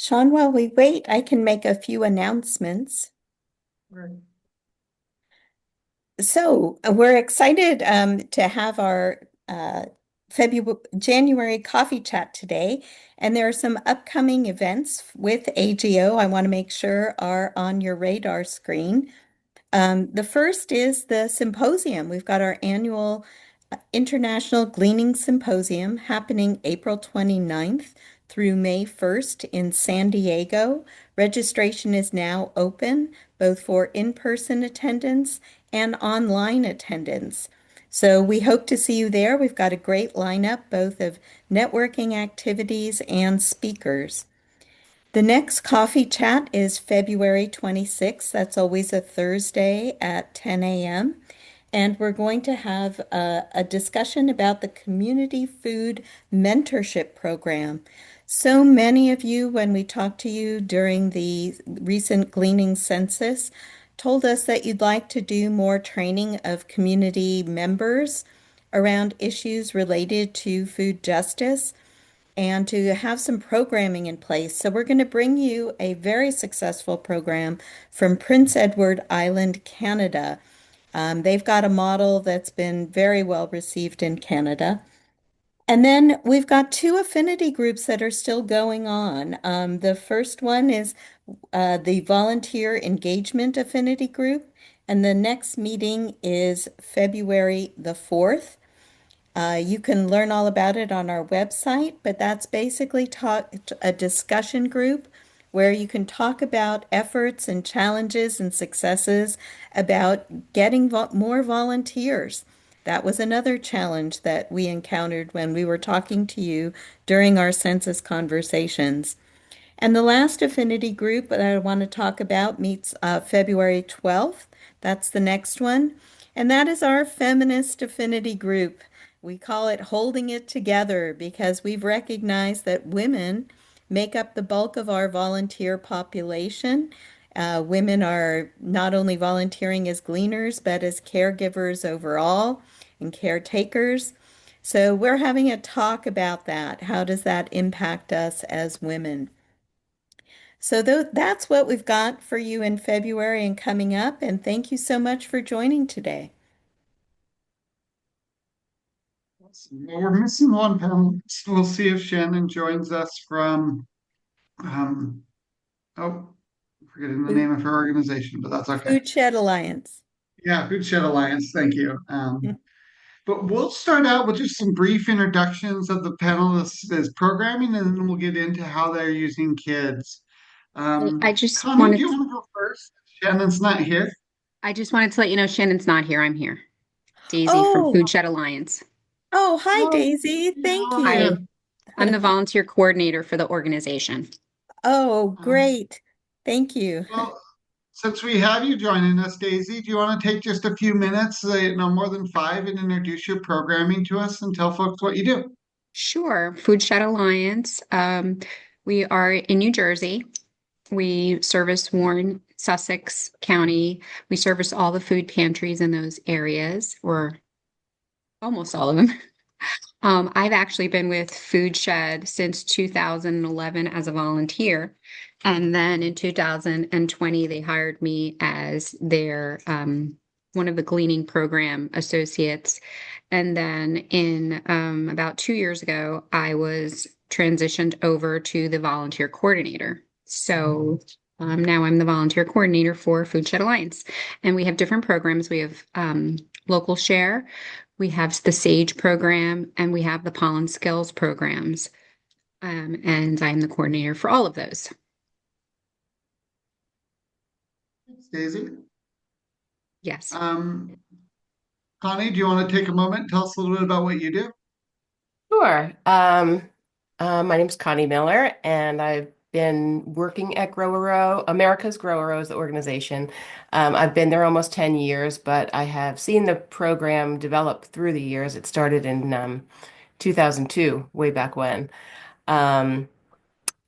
Sean, while we wait, I can make a few announcements. Right. We're excited to have our February January coffee chat today, and there are some upcoming events with AGO I want to make sure are on your radar screen. The first is the symposium. We've got our annual International Gleaning Symposium happening April 29th through May 1st in San Diego. Registration is now open both for in-person attendance and online attendance. So we hope to see you there. We've got a great lineup both of networking activities and speakers. The next coffee chat is February 26th. That's always a Thursday at 10 a.m. And we're going to have a discussion about the Community Food Mentorship Program. So many of you, when we talked to you during the recent gleaning census, told us that you'd like to do more training of community members around issues related to food justice and to have some programming in place. So we're going to bring you a very successful program from Prince Edward Island, Canada. They've got a model that's been very well received in Canada. And then we've got two affinity groups that are still going on. The first one is the Volunteer Engagement Affinity Group, and the next meeting is February the 4th. You can learn all about it on our website, but that's basically a discussion group where you can talk about efforts and challenges and successes about getting more volunteers. That was another challenge that we encountered when we were talking to you during our census conversations. And the last affinity group that I want to talk about meets February 12th. That's the next one. And that is our feminist affinity group. We call it Holding It Together because we've recognized that women make up the bulk of our volunteer population. Women are not only volunteering as gleaners, but as caregivers overall and caretakers. So we're having a talk about that. How does that impact us as women? So that's what we've got for you in February and coming up. And thank you so much for joining today. Awesome. Well, we're missing one panel. We'll see if Shannon joins us from, um, oh, I'm forgetting the Food name of her organization, but that's okay. Food Shed Alliance. Yeah, Food Shed Alliance. Thank you. But we'll start out with just some brief introductions of the panelists' programming, and then we'll get into how they're using kids. I just Connie, do wanted you want to go first? Shannon's not here. I just wanted to let you know Shannon's not here. I'm here. Daisy from Oh, Food Shed Alliance. oh, hi, Oh, Daisy. Thank Hi. you. I'm the volunteer coordinator for the organization. Oh, um, great. Thank you. well, since we have you joining us, Daisy, do you want to take just a few minutes, no more than five, and introduce your programming to us and tell folks what you do? Sure. Food Shed Alliance. We are in New Jersey. We service Warren, Sussex County. We service all the food pantries in those areas, or almost all of them. I've actually been with Food Shed since 2011 as a volunteer. And then in 2020, they hired me as their one of the gleaning program associates. And then in about 2 years ago, I was transitioned over to the volunteer coordinator. So now I'm the volunteer coordinator for Food Shed Alliance. And we have different programs. We have local share. We have the SAGE program and we have the Pollen Skills programs. And I'm the coordinator for all of those. Thanks, Daisy. Yes. Um, Connie, do you want to take a moment and tell us a little bit about what you do? Sure. My name's Connie Miller, and I've been working at Grow a Row. America's Grow a Row is the organization. I've been there almost 10 years, but I have seen the program develop through the years. It started in 2002, way back when. Um,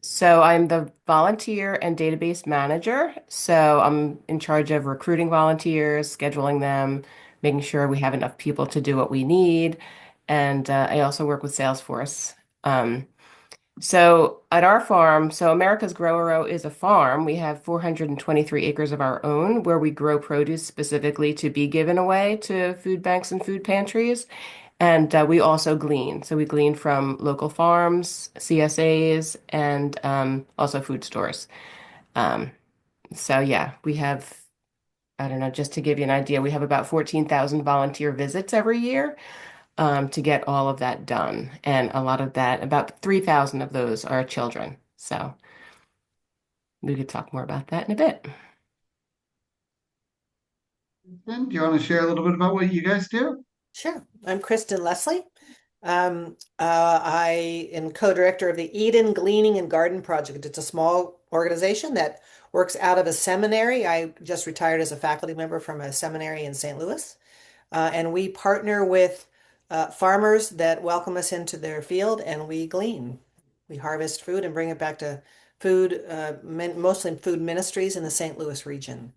so I'm the volunteer and database manager. So I'm in charge of recruiting volunteers, scheduling them, making sure we have enough people to do what we need. And I also work with Salesforce. Um, So at our farm, so America's Grow-Row is a farm. We have 423 acres of our own where we grow produce specifically to be given away to food banks and food pantries. And we also glean. So we glean from local farms, CSAs, and also food stores. Um, so yeah, we have, I don't know, just to give you an idea, we have about 14,000 volunteer visits every year to get all of that done. And a lot of that, about 3,000 of those are children. So we could talk more about that in a bit. Then, do you want to share a little bit about what you guys do? Sure. I'm Kristen Leslie. I am co-director of the Eden Gleaning and Garden Project. It's a small organization that works out of a seminary. I just retired as a faculty member from a seminary in St. Louis. And we partner with farmers that welcome us into their field and we glean. We harvest food and bring it back to mostly food ministries in the St. Louis region.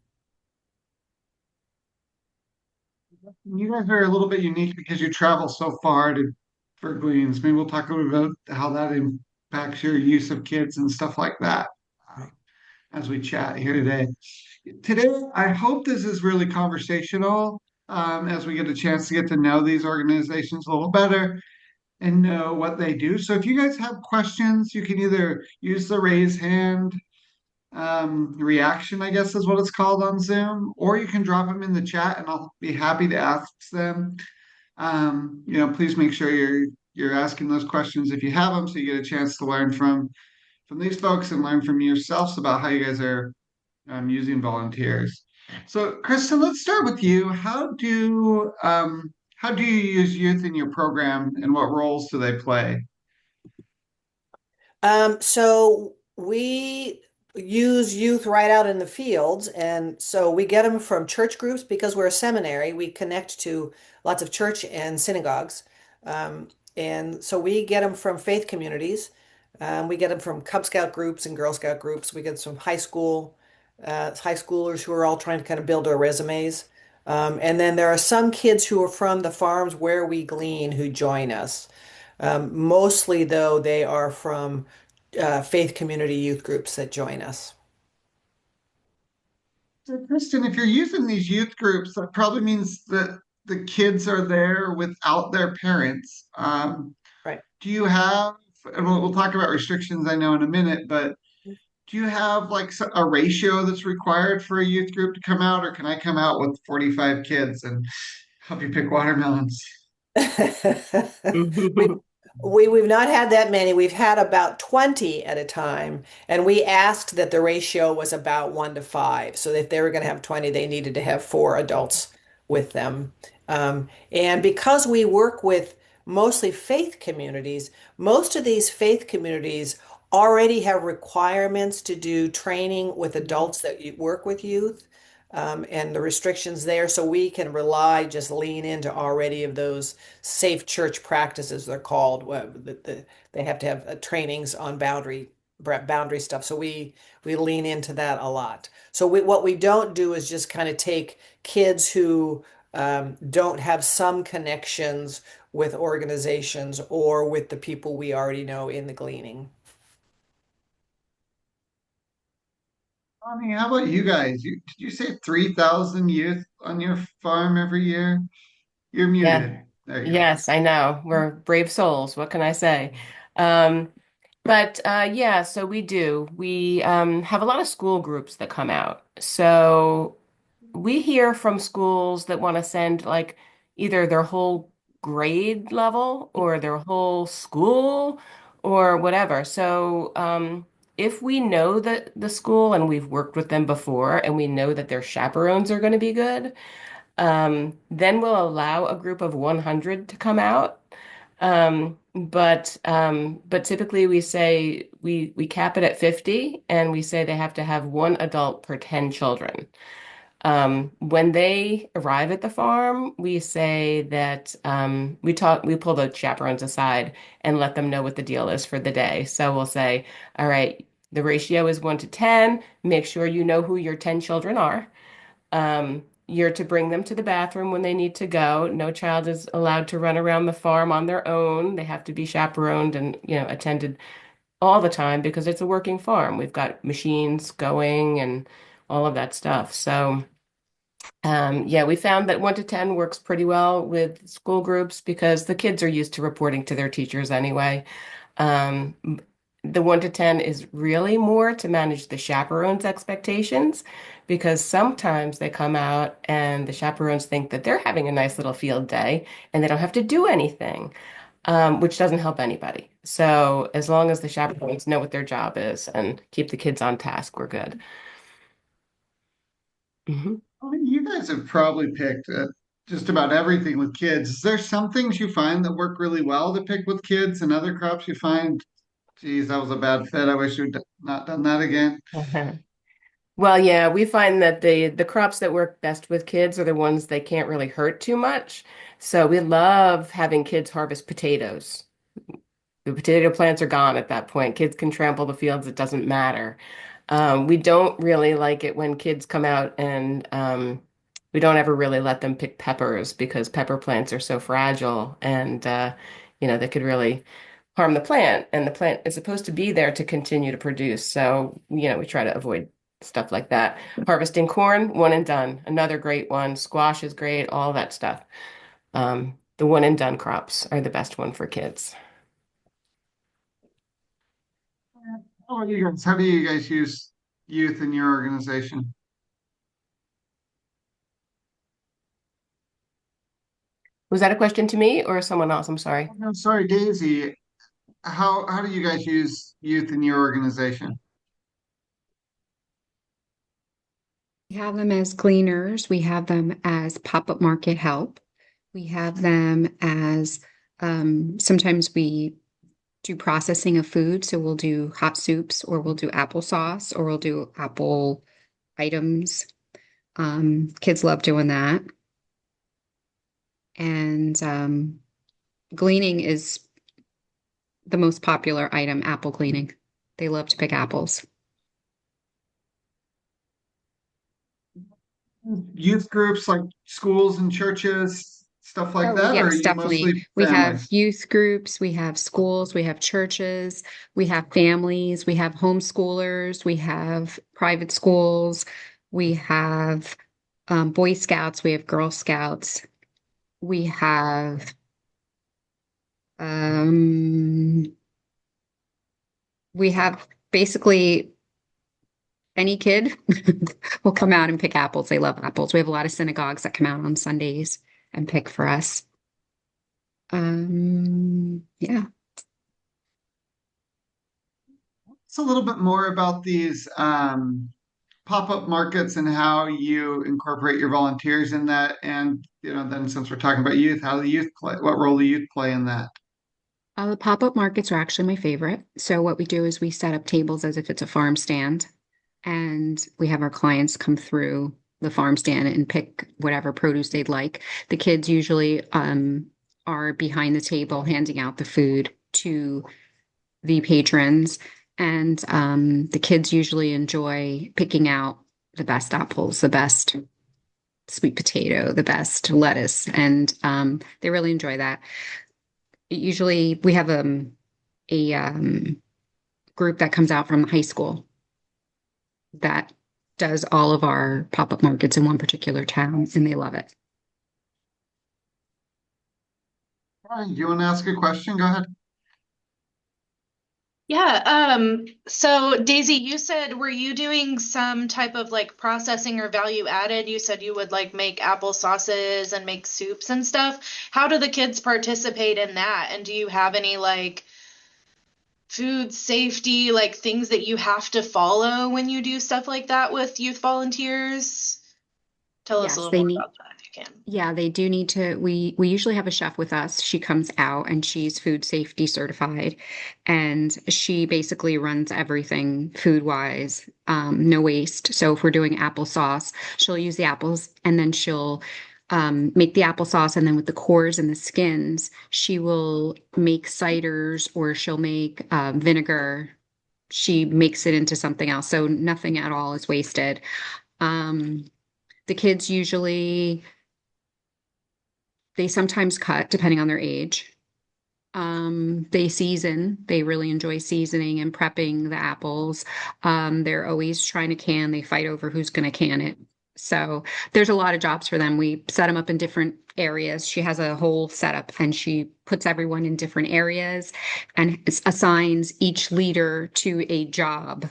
You guys are a little bit unique because you travel so far to for gleans. Maybe we'll talk a little bit about how that impacts your use of kids and stuff like that as we chat here today. Today, I hope this is really conversational as we get a chance to get to know these organizations a little better and know what they do. So if you guys have questions, you can either use the raise hand reaction, I guess is what it's called on Zoom, or you can drop them in the chat and I'll be happy to ask them. Please make sure you're asking those questions if you have them, so you get a chance to learn from these folks and learn from yourselves about how you guys are using volunteers. So, Kristen, let's start with you. How do you use youth in your program, and what roles do they play? So we use youth right out in the fields, and so we get them from church groups because we're a seminary. We connect to lots of church and synagogues, and so we get them from faith communities. We get them from Cub Scout groups and Girl Scout groups. We get some high schoolers who are all trying to kind of build their resumes. And then there are some kids who are from the farms where we glean who join us. Mostly, though, they are from faith community youth groups that join us. So, Kristen, if you're using these youth groups, that probably means that the kids are there without their parents. Right. Do you have, and we'll talk about restrictions, I know, in a minute, but do you have like a ratio that's required for a youth group to come out, or can I come out with 45 kids and help you pick watermelons? We've we've not had that many. We've had about 20 at a time, and we asked that the ratio was about 1 to 5. So if they were going to have 20, they needed to have 4 adults with them. And because we work with mostly faith communities, most of these faith communities already have requirements to do training with adults that work with youth, and the restrictions there. So we can just lean into already of those safe church practices, they're called. They have to have trainings on boundary stuff. So we lean into that a lot. So what we don't do is just kind of take kids who don't have some connections with organizations or with the people we already know in the gleaning. How about you guys? Did you say 3,000 youth on your farm every year? You're Yeah. muted. There you go. Yes, I know. We're brave souls. What can I say? Um, but yeah, so we do. We have a lot of school groups that come out. So we hear from schools that want to send like either their whole grade level or their whole school or whatever. So if we know that the school and we've worked with them before and we know that their chaperones are going to be good, then we'll allow a group of 100 to come out. But typically we say we cap it at 50 and we say they have to have one adult per 10 children. When they arrive at the farm, we say that we pull the chaperones aside and let them know what the deal is for the day. So we'll say, all right, the ratio is 1 to 10. Make sure you know who your 10 children are. You're to bring them to the bathroom when they need to go. No child is allowed to run around the farm on their own. They have to be chaperoned and, attended all the time because it's a working farm. We've got machines going and all of that stuff. So, yeah, we found that 1 to 10 works pretty well with school groups because the kids are used to reporting to their teachers anyway. Um, the 1 to 10 is really more to manage the chaperones' expectations because sometimes they come out and the chaperones think that they're having a nice little field day and they don't have to do anything, which doesn't help anybody. So as long as the chaperones know what their job is and keep the kids on task, we're good. Mhm. Well, you guys have probably picked just about everything with kids. Is there some things you find that work really well to pick with kids and other crops you find, geez, that was a bad fit. I wish we'd not done that again. Well, yeah, we find that the crops that work best with kids are the ones they can't really hurt too much. So we love having kids harvest potatoes. The potato plants are gone at that point. Kids can trample the fields, it doesn't matter. We don't really like it when kids come out and we don't ever really let them pick peppers because pepper plants are so fragile and they could really harm the plant. And the plant is supposed to be there to continue to produce. So, we try to avoid stuff like that. Harvesting corn, one and done. Another great one. Squash is great, all that stuff. The one and done crops are the best one for kids. How are you guys? How do you guys use youth in your organization? Was that a question to me or someone else? I'm sorry. Oh, no, sorry, Daisy. How do you guys use youth in your organization? We have them as cleaners. We have them as pop-up market help. We have them as sometimes we do processing of food. So we'll do hot soups or we'll do applesauce or we'll do apple items. Kids love doing that. And gleaning is the most popular item, apple cleaning. They love to pick apples. Youth groups like schools and churches, stuff like Oh, that, or are yes, you definitely. mostly We have families? youth groups, we have schools, we have churches, we have families, we have homeschoolers, we have private schools, we have Boy Scouts, we have Girl Scouts, we have um, we have basically any kid will come out and pick apples. They love apples. We have a lot of synagogues that come out on Sundays and pick for us. Yeah. It's a little bit more about these pop-up markets and how you incorporate your volunteers in that. And, then since we're talking about youth, how the youth play, what role the youth play in that? The pop-up markets are actually my favorite. So what we do is we set up tables as if it's a farm stand, and we have our clients come through the farm stand and pick whatever produce they'd like. The kids usually are behind the table handing out the food to the patrons, and the kids usually enjoy picking out the best apples, the best sweet potato, the best lettuce, and they really enjoy that. Usually, we have a group that comes out from the high school that does all of our pop-up markets in one particular town, and they love it. Brian, do you want to ask a question? Go ahead. Yeah, so Daisy, you said, were you doing some type of like processing or value added? You said you would like make apple sauces and make soups and stuff. How do the kids participate in that? And do you have any like food safety, like things that you have to follow when you do stuff like that with youth volunteers? Tell us a Yes, little more about that if you can. yeah, they do need to. We usually have a chef with us. She comes out and she's food safety certified, and she basically runs everything food wise, no waste. So if we're doing applesauce, she'll use the apples and then she'll make the applesauce, and then with the cores and the skins, she will make ciders or she'll make vinegar. She makes it into something else, so nothing at all is wasted. Um, the kids usually they sometimes cut depending on their age. They season. They really enjoy seasoning and prepping the apples. They're always trying to can. They fight over who's going to can it. So there's a lot of jobs for them. We set them up in different areas. She has a whole setup and she puts everyone in different areas and assigns each leader to a job.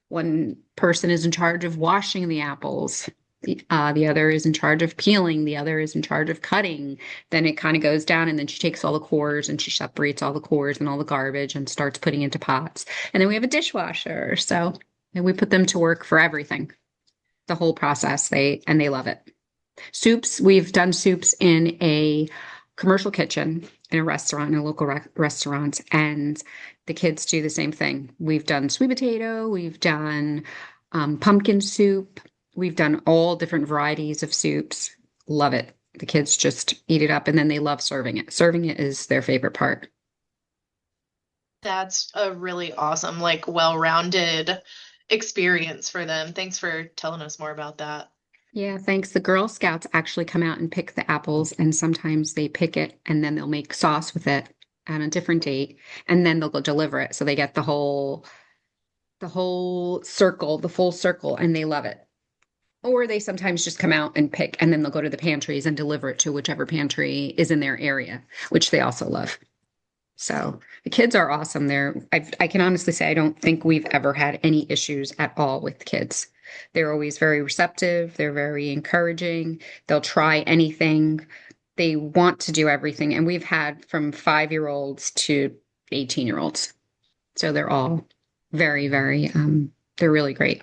One person is in charge of washing the apples. The other is in charge of peeling. The other is in charge of cutting. Then it kind of goes down, and then she takes all the cores and she separates all the cores and all the garbage and starts putting into pots. And then we have a dishwasher. So and we put them to work for everything, the whole process. They love it. Soups, we've done soups in a commercial kitchen in a restaurant, in a local restaurant, and the kids do the same thing. We've done sweet potato, we've done pumpkin soup, we've done all different varieties of soups. Love it. The kids just eat it up and then they love serving it. Serving it is their favorite part. That's a really awesome, like well-rounded experience for them. Thanks for telling us more about that. Yeah, thanks. The Girl Scouts actually come out and pick the apples, and sometimes they pick it and then they'll make sauce with it on a different date, and then they'll go deliver it. So they get the whole circle, the full circle, and they love it. Or they sometimes just come out and pick, and then they'll go to the pantries and deliver it to whichever pantry is in their area, which they also love. So the kids are awesome. I can honestly say I don't think we've ever had any issues at all with the kids. They're always very receptive. They're very encouraging. They'll try anything. They want to do everything. And we've had from 5-year-olds to 18-year-olds. So they're all very, very, they're really great.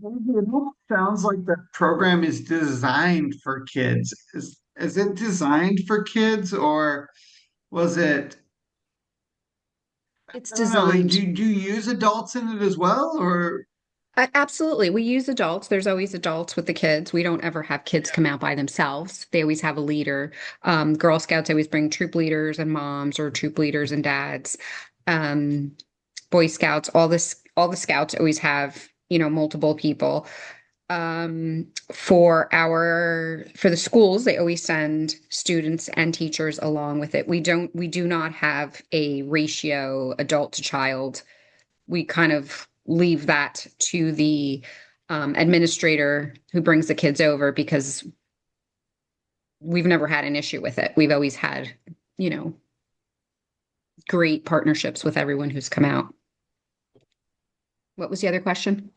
It almost sounds like the program is designed for kids. Is it designed for kids or was it, It's I don't know, like, designed. do you use adults in it as well? Or Absolutely. We use adults. There's always adults with the kids. We don't ever have kids come out by themselves. They always have a leader. Girl Scouts always bring troop leaders and moms or troop leaders and dads. Um, Boy Scouts, all the scouts always have, multiple people. For the schools, they always send students and teachers along with it. We do not have a ratio adult to child. We kind of leave that to the administrator who brings the kids over because we've never had an issue with it. We've always had, great partnerships with everyone who's come out. What was the other question?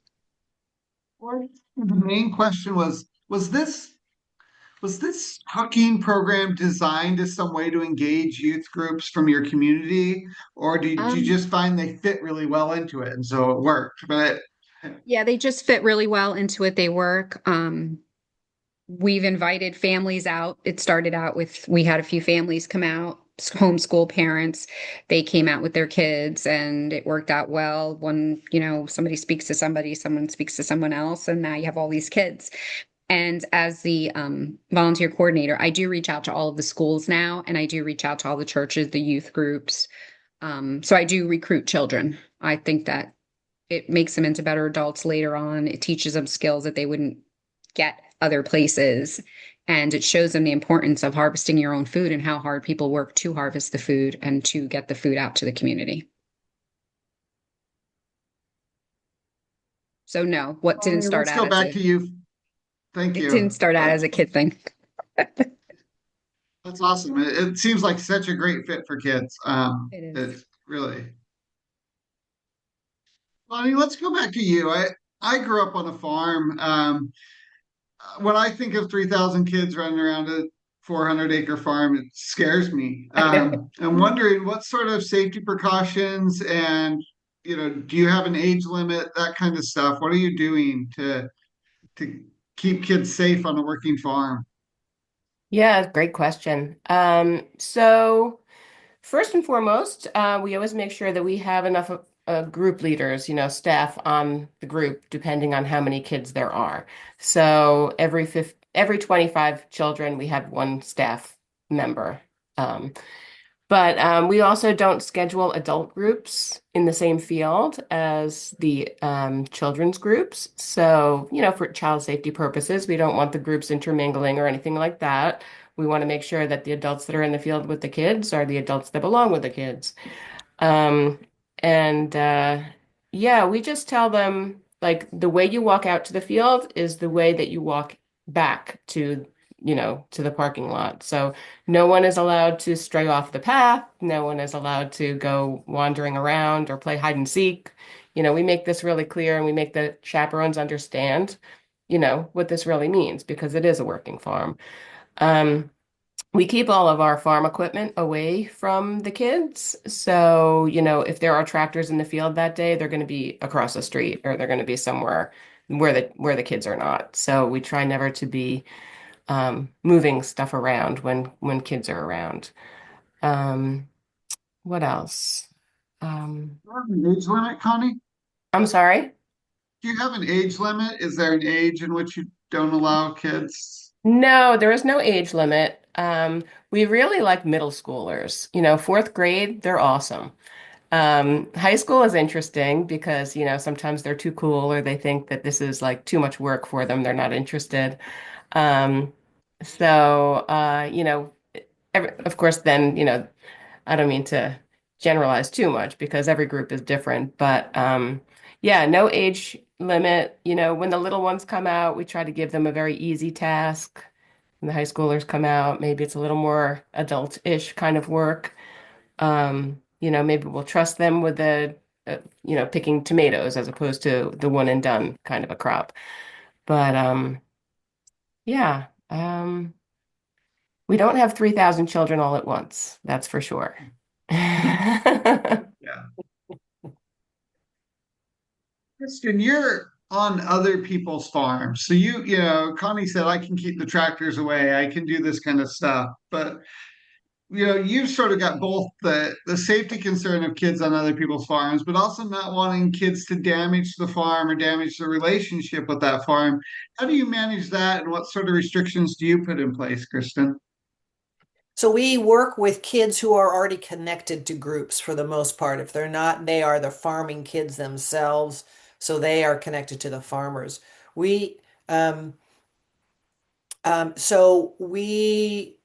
or the main question was this cooking program designed as some way to engage youth groups from your community, or did you Um, just find they fit really well into it and so it worked? But yeah, they just fit really well into it. They work. We've invited families out. It started out with, we had a few families come out, homeschool parents. They came out with their kids and it worked out well. Somebody speaks to somebody, someone speaks to someone else, and now you have all these kids. And as the volunteer coordinator, I do reach out to all of the schools now, and I do reach out to all the churches, the youth groups. So I do recruit children. I think that it makes them into better adults later on. It teaches them skills that they wouldn't get other places. And it shows them the importance of harvesting your own food and how hard people work to harvest the food and to get the food out to the community. So no, what didn't Bonnie, start let's out go as back to a you. Thank it didn't you. start out as a kid thing. That's awesome. It seems like such a great fit for kids. It is. It's really. Bonnie, let's go back to you. I grew up on a farm. When I think of 3,000 kids running around a 400-acre farm, it scares me. I know. I'm wondering what sort of safety precautions and, do you have an age limit, that kind of stuff? What are you doing to keep kids safe on a working farm? Yeah, great question. So first and foremost, we always make sure that we have enough group leaders, staff on the group, depending on how many kids there are. So every 25 children, we have one staff member. But we also don't schedule adult groups in the same field as the children's groups. So, for child safety purposes, we don't want the groups intermingling or anything like that. We want to make sure that the adults that are in the field with the kids are the adults that belong with the kids. Um, and yeah, we just tell them like the way you walk out to the field is the way that you walk back to the parking lot. So no one is allowed to stray off the path. No one is allowed to go wandering around or play hide and seek. We make this really clear and we make the chaperones understand, what this really means because it is a working farm. Um, we keep all of our farm equipment away from the kids. So, if there are tractors in the field that day, they're going to be across the street or they're going to be somewhere where the kids are not. So we try never to be moving stuff around when kids are around. Um, what else? Do you have an age limit, Connie? I'm sorry. Do you have an age limit? Is there an age in which you don't allow kids? No, there is no age limit. We really like middle schoolers. Fourth grade, they're awesome. High school is interesting because, sometimes they're too cool or they think that this is like too much work for them. They're not interested. Um, of course, then, I don't mean to generalize too much because every group is different, but yeah, no age limit. When the little ones come out, we try to give them a very easy task. When the high schoolers come out, maybe it's a little more adult-ish kind of work. Maybe we'll trust them with picking tomatoes as opposed to the one and done kind of a crop. But yeah, we don't have 3,000 children all at once, that's for sure. Yeah. Kristen, you're on other people's farms. So Connie said, I can keep the tractors away. I can do this kind of stuff. But, you've sort of got both the safety concern of kids on other people's farms, but also not wanting kids to damage the farm or damage the relationship with that farm. How do you manage that? And what sort of restrictions do you put in place, Kristen? So we work with kids who are already connected to groups for the most part. If they're not, they are the farming kids themselves, so they are connected to the farmers. We um, so we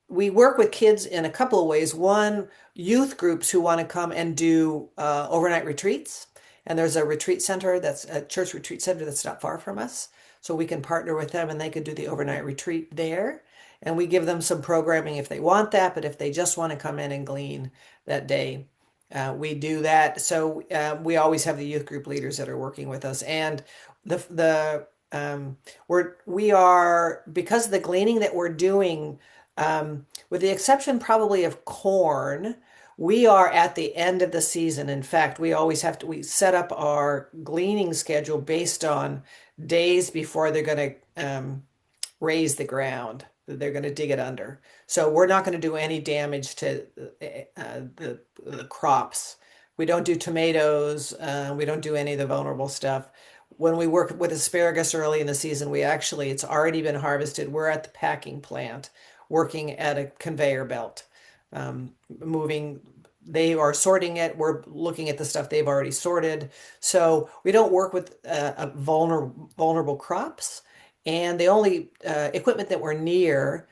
work with kids in a couple of ways. One, youth groups who want to come and do overnight retreats. And there's a retreat center that's a church retreat center that's not far from us. So we can partner with them and they could do the overnight retreat there. And we give them some programming if they want that, but if they just want to come in and glean that day, we do that. So we always have the youth group leaders that are working with us. And we are, because of the gleaning that we're doing, with the exception probably of corn, we are at the end of the season. In fact, we set up our gleaning schedule based on days before they're going to raise the ground. They're going to dig it under. So we're not going to do any damage to the crops. We don't do tomatoes. We don't do any of the vulnerable stuff. When we work with asparagus early in the season, it's already been harvested. We're at the packing plant working at a conveyor belt, moving. They are sorting it. We're looking at the stuff they've already sorted. So we don't work with vulnerable crops. And the only equipment that we're near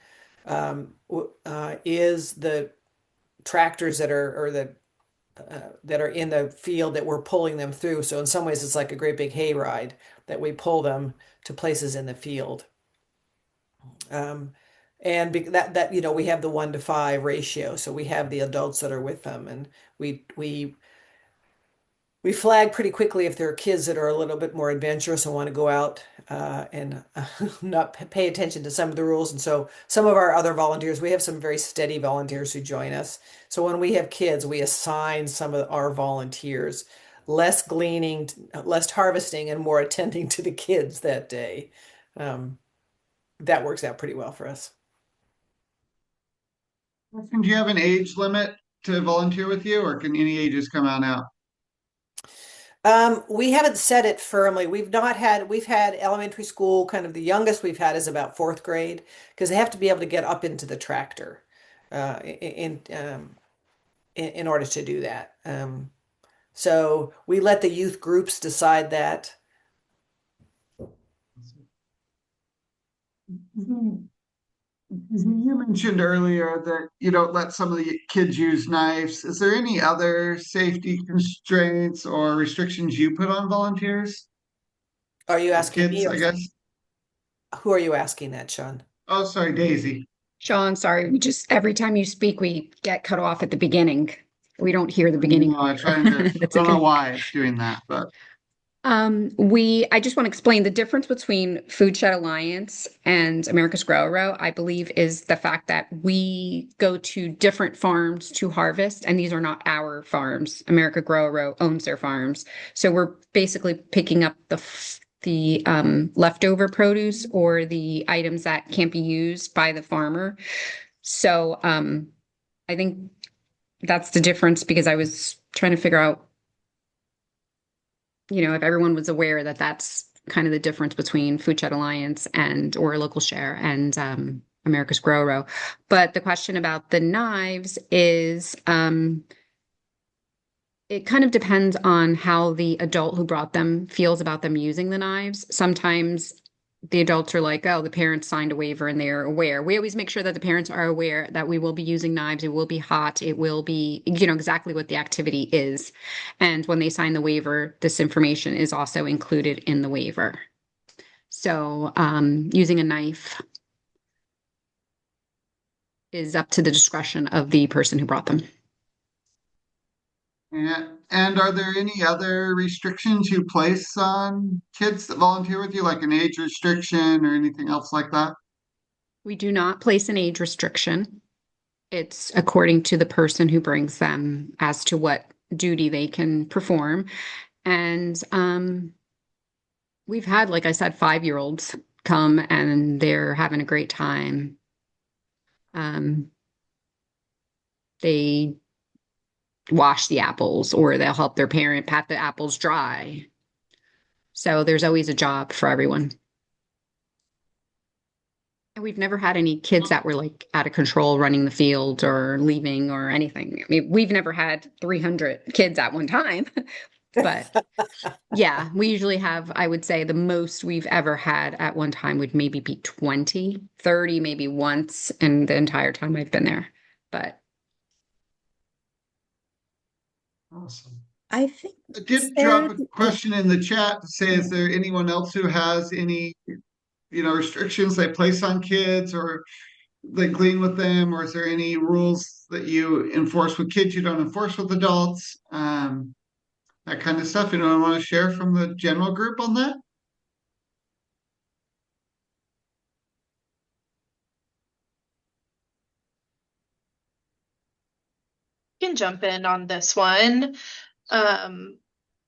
is the tractors that are in the field that we're pulling them through. So in some ways, it's like a great big hayride that we pull them to places in the field. And that we have the 1-to-5 ratio, so we have the adults that are with them, and we flag pretty quickly if there are kids that are a little bit more adventurous and want to go out and not pay attention to some of the rules. And so some of our other volunteers, we have some very steady volunteers who join us. So when we have kids, we assign some of our volunteers less gleaning, less harvesting, and more attending to the kids that day. That works out pretty well for us. Kristen, do you have an age limit to volunteer with you, or can any ages come on out? We haven't set it firmly. We've had elementary school, kind of the youngest we've had is about fourth grade, because they have to be able to get up into the tractor. in order to do that. So we let the youth groups decide that. You mentioned earlier that you don't let some of the kids use knives. Is there any other safety constraints or restrictions you put on volunteers Are you or asking me kids, or I guess? who are you asking that, Sean? Oh, sorry, Daisy. Sean, sorry, we just every time you speak, we get cut off at the beginning. We don't hear the beginning. No, I try to, I That's don't know okay. why it's doing that, but I just want to explain the difference between Food Shed Alliance and America's Grow-Row, I believe, is the fact that we go to different farms to harvest, and these are not our farms. America Grow-Row owns their farms. So we're basically picking up the leftover produce or the items that can't be used by the farmer. So I think that's the difference because I was trying to figure out if everyone was aware that that's kind of the difference between Food Shed Alliance and or Local Share and America's Grow-Row. But the question about the knives is it kind of depends on how the adult who brought them feels about them using the knives. Sometimes the adults are like, oh, the parents signed a waiver and they're aware. We always make sure that the parents are aware that we will be using knives. It will be hot. It will be, exactly what the activity is. And when they sign the waiver, this information is also included in the waiver. So using a knife is up to the discretion of the person who brought them. and are there any other restrictions you place on kids that volunteer with you, like an age restriction or anything else like that? We do not place an age restriction. It's according to the person who brings them as to what duty they can perform. And we've had, like I said, 5-year-olds come and they're having a great time. They wash the apples or they'll help their parent pat the apples dry. So there's always a job for everyone. And we've never had any kids that were like out of control running the field or leaving or anything. I mean, we've never had 300 kids at one time. But yeah, we usually have, I would say the most we've ever had at one time would maybe be 20, 30, maybe once in the entire time I've been there. But Awesome. I think, I did Sarah, drop a question in the chat to say, is there anyone else who has any, restrictions they place on kids or they clean with them, or is there any rules that you enforce with kids you don't enforce with adults? That kind of stuff. Anyone want to share from the general group on that? Can jump in on this one. Can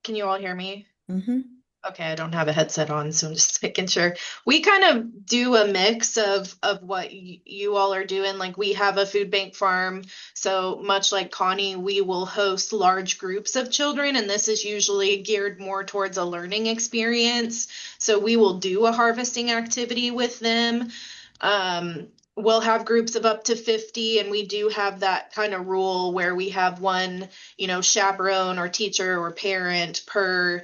you all hear me? mhm. Okay, I don't have a headset on, so I'm just making sure. We kind of do a mix of what you all are doing. Like we have a food bank farm, so much like Connie, we will host large groups of children, and this is usually geared more towards a learning experience. So we will do a harvesting activity with them. We'll have groups of up to 50, and we do have that kind of rule where we have one, chaperone or teacher or parent per.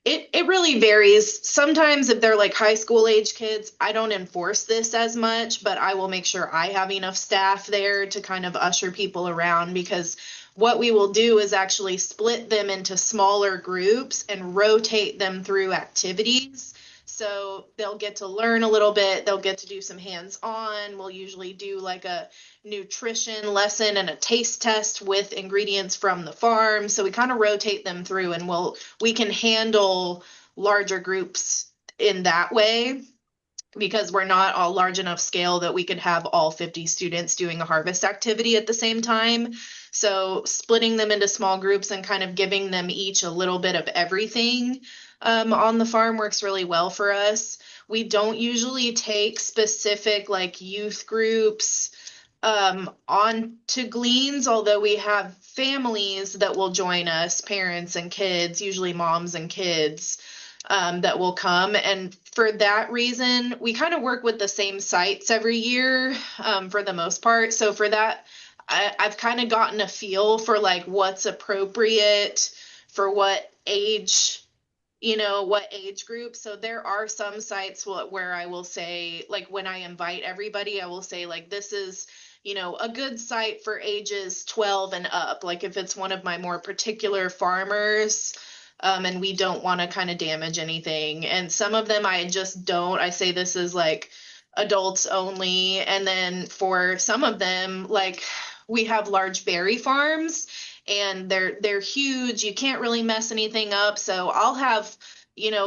It really varies. Sometimes if they're like high school age kids, I don't enforce this as much, but I will make sure I have enough staff there to kind of usher people around, because what we will do is actually split them into smaller groups and rotate them through activities. So they'll get to learn a little bit, they'll get to do some hands-on. We'll usually do like a nutrition lesson and a taste test with ingredients from the farm. So we kind of rotate them through, and we can handle larger groups in that way, because we're not all large enough scale that we could have all 50 students doing a harvest activity at the same time. So splitting them into small groups and kind of giving them each a little bit of everything on the farm works really well for us. We don't usually take specific like youth groups on to Gleans, although we have families that will join us, parents and kids, usually moms and kids, that will come. And for that reason, we kind of work with the same sites every year, for the most part. So for that I've kind of gotten a feel for like what's appropriate for what age, what age group. So there are some sites where I will say, like when I invite everybody, I will say like this is, a good site for ages 12 and up. Like if it's one of my more particular farmers, and we don't want to kind of damage anything. And some of them I just don't. I say this is like adults only. And then for some of them, like we have large berry farms and they're huge. You can't really mess anything up. So I'll have,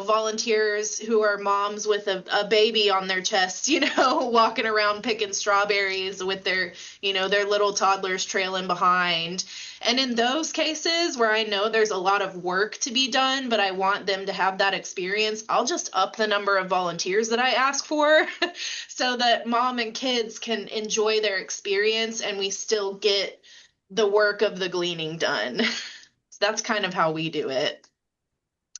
volunteers who are moms with a baby on their chest, walking around picking strawberries with their little toddlers trailing behind. And in those cases where I know there's a lot of work to be done, but I want them to have that experience, I'll just up the number of volunteers that I ask for so that mom and kids can enjoy their experience and we still get the work of the gleaning done. That's kind of how we do it.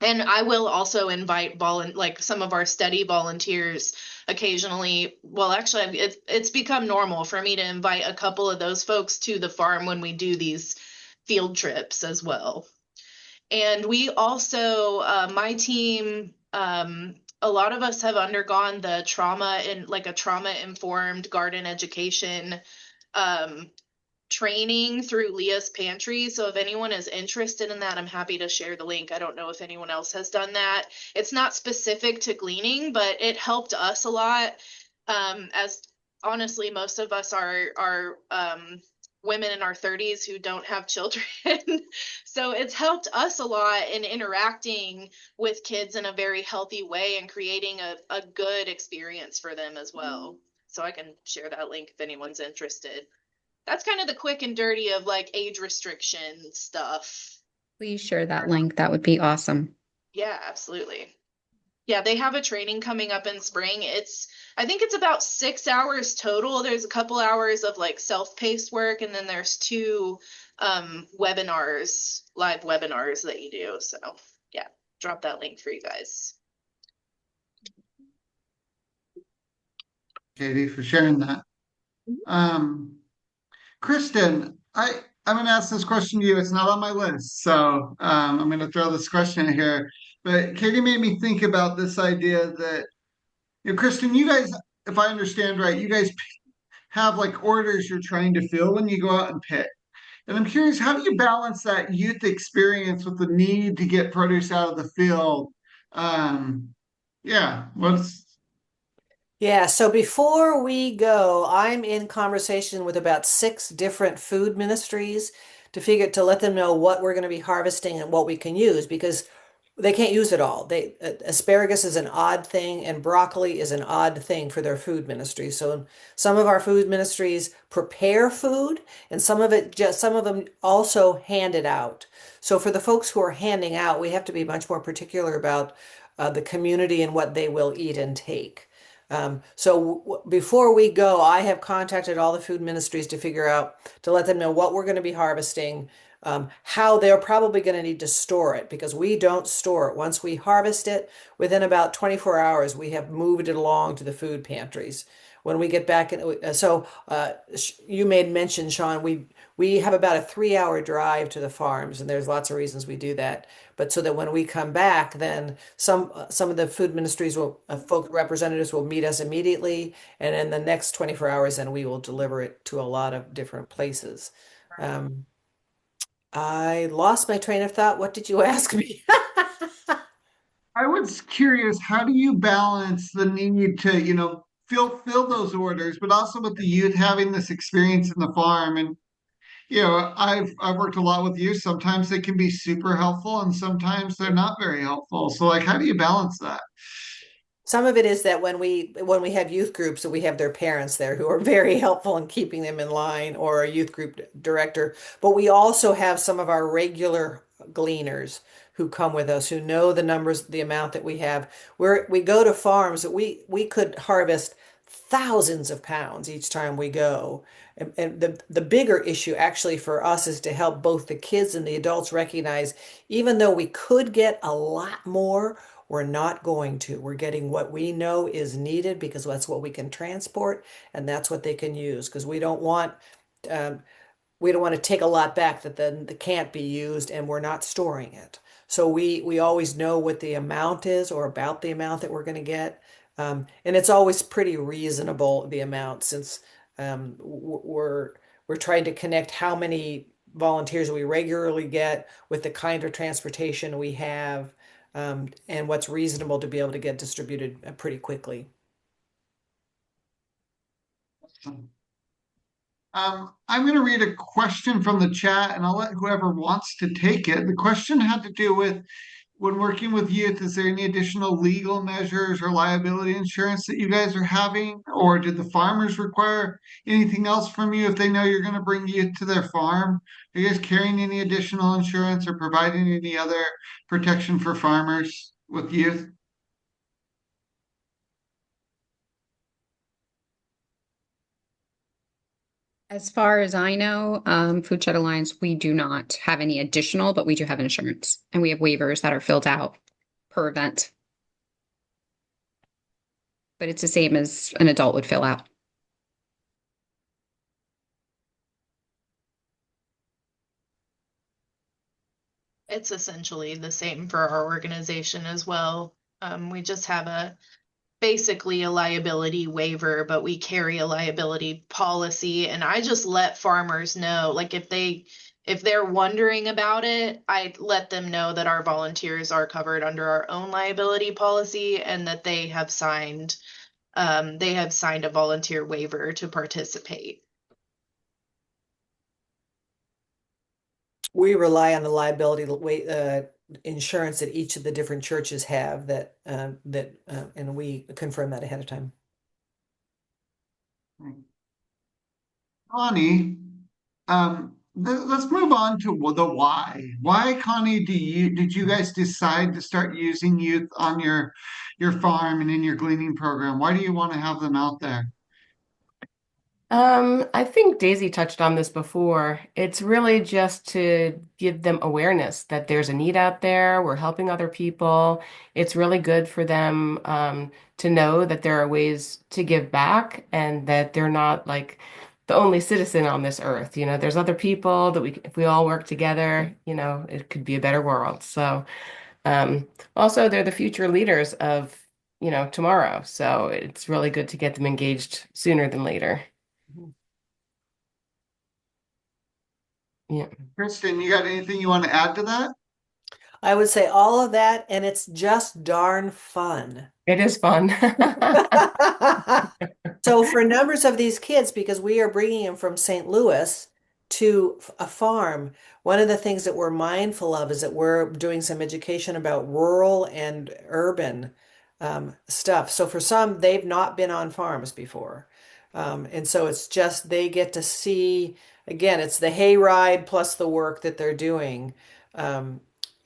And I will also invite like some of our study volunteers occasionally. Well, actually, it's become normal for me to invite a couple of those folks to the farm when we do these field trips as well. And we also, my team, a lot of us have undergone the trauma-informed garden education training through Leah's Pantry. So if anyone is interested in that, I'm happy to share the link. I don't know if anyone else has done that. It's not specific to gleaning, but it helped us a lot. As honestly, most of us are women in our 30s who don't have children. So it's helped us a lot in interacting with kids in a very healthy way and creating a good experience for them as well. So I can share that link if anyone's interested. That's kind of the quick and dirty of like age restriction stuff. Please share that link. That would be awesome. Yeah, absolutely. Yeah, they have a training coming up in spring. I think it's about 6 hours total. There's a couple hours of like self-paced work, and then there's 2 webinars, live webinars that you do. So yeah, drop that link for you guys. Katie, for sharing that. Kristen, I'm going to ask this question to you. It's not on my list, so I'm going to throw this question in here. But Katie made me think about this idea that, Kristen, you guys, if I understand right, you guys have like orders you're trying to fill when you go out and pick. And I'm curious, how do you balance that youth experience with the need to get produce out of the field? Yeah, Yeah, so before we go, I'm in conversation with about 6 different food ministries to let them know what we're going to be harvesting and what we can use because they can't use it all. Asparagus is an odd thing and broccoli is an odd thing for their food ministry. So some of our food ministries prepare food and some of them also hand it out. So for the folks who are handing out, we have to be much more particular about the community and what they will eat and take. Before we go, I have contacted all the food ministries to let them know what we're going to be harvesting, how they're probably going to need to store it because we don't store it. Once we harvest it, within about 24 hours, we have moved it along to the food pantries. When we get back, you made mention, Sean, we have about a 3-hour drive to the farms, and there's lots of reasons we do that. But so that when we come back, then some of the food ministries folk representatives will meet us immediately, and in the next 24 hours, then we will deliver it to a lot of different places. I lost my train of thought. What did you ask me? I was curious, how do you balance the need to, fill those orders, but also with the youth having this experience in the farm? And, I've worked a lot with youth. Sometimes they can be super helpful and sometimes they're not very helpful. So like, how do you balance that? Some of it is that when we have youth groups, that we have their parents there who are very helpful in keeping them in line, or a youth group director. But we also have some of our regular gleaners who come with us, who know the numbers, the amount that we have. We go to farms that we could harvest thousands of pounds each time we go. And the bigger issue actually for us is to help both the kids and the adults recognize, even though we could get a lot more, we're not going to. We're getting what we know is needed because that's what we can transport and that's what they can use. Because we don't want we don't want to take a lot back that then that can't be used and we're not storing it. So we always know what the amount is or about the amount that we're going to get. And it's always pretty reasonable, the amount, since we're trying to connect how many volunteers we regularly get with the kind of transportation we have, and what's reasonable to be able to get distributed pretty quickly. I'm going to read a question from the chat and I'll let whoever wants to take it. The question had to do with when working with youth, is there any additional legal measures or liability insurance that you guys are having? Or did the farmers require anything else from you if they know you're going to bring youth to their farm? Are you guys carrying any additional insurance or providing any other protection for farmers with youth? As far as I know, Food Shed Alliance, we do not have any additional, but we do have insurance and we have waivers that are filled out per event. But it's the same as an adult would fill out. It's essentially the same for our organization as well. We just have basically a liability waiver, but we carry a liability policy. And I just let farmers know, like if they're wondering about it, I let them know that our volunteers are covered under our own liability policy and that they have signed a volunteer waiver to participate. We rely on the liability insurance that each of the different churches have and we confirm that ahead of time. Connie, let's move on to the why. Why, Connie, did you guys decide to start using youth on your farm and in your gleaning program? Why do you want to have them out there? I think Daisy touched on this before. It's really just to give them awareness that there's a need out there. We're helping other people. It's really good for them to know that there are ways to give back and that they're not like the only citizen on this earth. You know, there's other people that if we all work together, you know, it could be a better world. So, also they're the future leaders of, you know, tomorrow. So it's really good to get them engaged sooner than later. Yeah. Kristen, you got anything you want to add to that? I would say all of that, and it's just darn fun. It is fun. So for numbers of these kids, because we are bringing them from St. Louis to a farm, one of the things that we're mindful of is that we're doing some education about rural and urban stuff. So for some, they've not been on farms before. And so it's just they get to see, again, it's the hayride plus the work that they're doing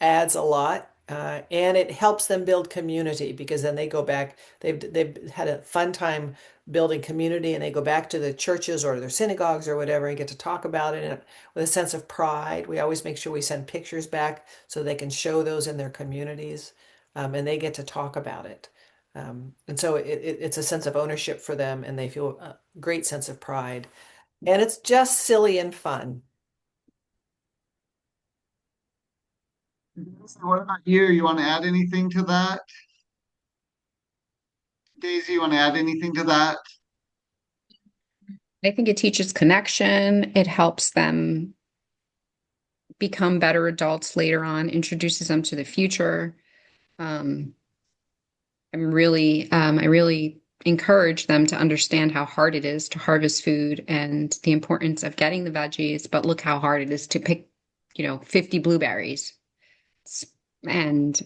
adds a lot. And it helps them build community because then they go back, they've had a fun time building community and they go back to the churches or their synagogues or whatever and get to talk about it with a sense of pride. We always make sure we send pictures back so they can show those in their communities, and they get to talk about it. And so it's a sense of ownership for them and they feel a great sense of pride. And it's just silly and fun. What about you? You want to add anything to that? Daisy, you want to add anything to that? I think it teaches connection. It helps them become better adults later on, introduces them to the future. I really encourage them to understand how hard it is to harvest food and the importance of getting the veggies, but look how hard it is to pick, 50 blueberries. And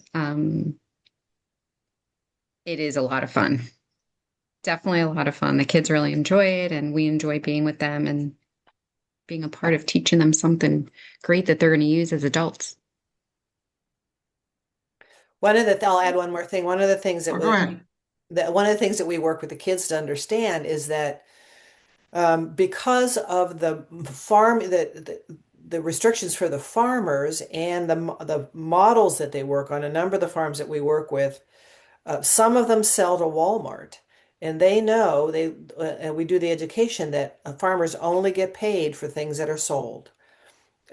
it is a lot of fun. Definitely a lot of fun. The kids really enjoy it, and we enjoy being with them and being a part of teaching them something great that they're going to use as adults. I'll add one more thing. One of the things Go ahead. one of the things that we work with the kids to understand is that because of the the restrictions for the farmers and the models that they work on, a number of the farms that we work with, some of them sell to Walmart. And they know and we do the education that farmers only get paid for things that are sold.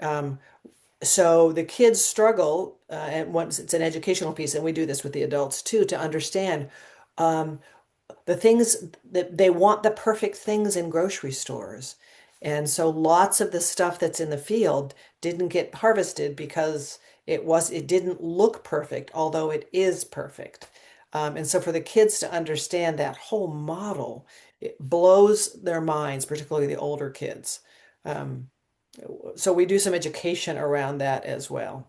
Um, so the kids struggle, and once it's an educational piece, and we do this with the adults too, to understand um, the things that they want the perfect things in grocery stores. And so lots of the stuff that's in the field didn't get harvested because it didn't look perfect, although it is perfect. And so for the kids to understand that whole model, it blows their minds, particularly the older kids. Um, so we do some education around that as well.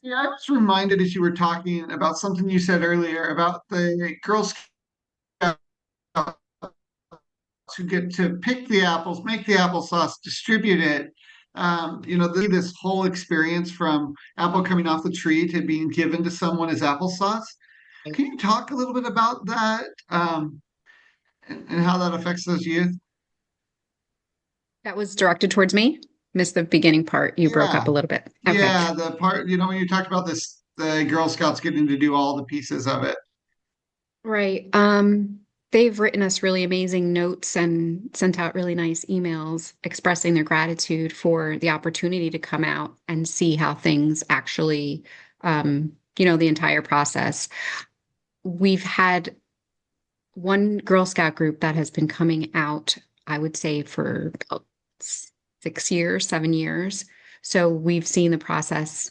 Yeah, I was reminded as you were talking about something you said earlier about the Girl Scouts who get to pick the apples, make the applesauce, distribute it. This whole experience from apple coming off the tree to being given to someone as applesauce. Can you talk a little bit about that, and how that affects those youth? That was directed towards me. Missed the beginning part. You broke Yeah, up a little bit. Okay. yeah, the part, when you talked about this, the Girl Scouts getting to do all the pieces of it. Right. They've written us really amazing notes and sent out really nice emails expressing their gratitude for the opportunity to come out and see how things actually, the entire process. We've had one Girl Scout group that has been coming out, I would say, for about 6 years, 7 years. So we've seen the process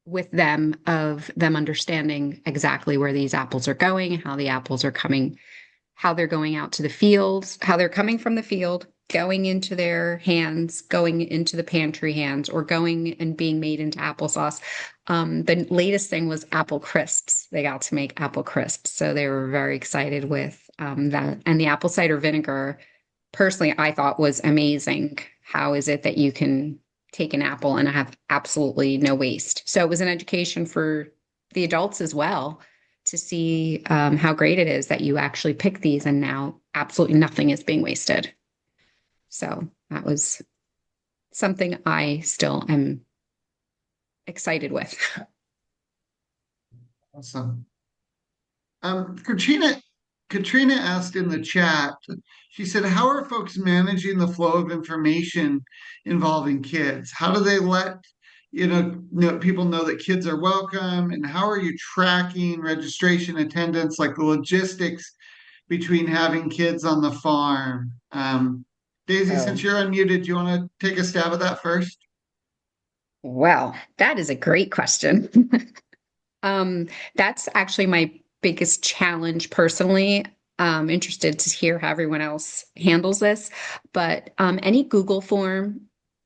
with them of them understanding exactly where these apples are going, how the apples are coming, how they're going out to the fields, how they're coming from the field, going into their hands, going into the pantry hands, or going and being made into applesauce. The latest thing was apple crisps. They got to make apple crisps. So they were very excited with that. And the apple cider vinegar, personally, I thought was amazing. How is it that you can take an apple and have absolutely no waste? So it was an education for the adults as well to see how great it is that you actually pick these and now absolutely nothing is being wasted. So that was something I still am excited with. Awesome. Katrina asked in the chat, she said, how are folks managing the flow of information involving kids? How do they let people know that kids are welcome? And how are you tracking registration, attendance, like the logistics between having kids on the farm? Daisy, since you're unmuted, do you want to take a stab at that first? Well, that is a great question. That's actually my biggest challenge personally. Interested to hear how everyone else handles this, but any Google form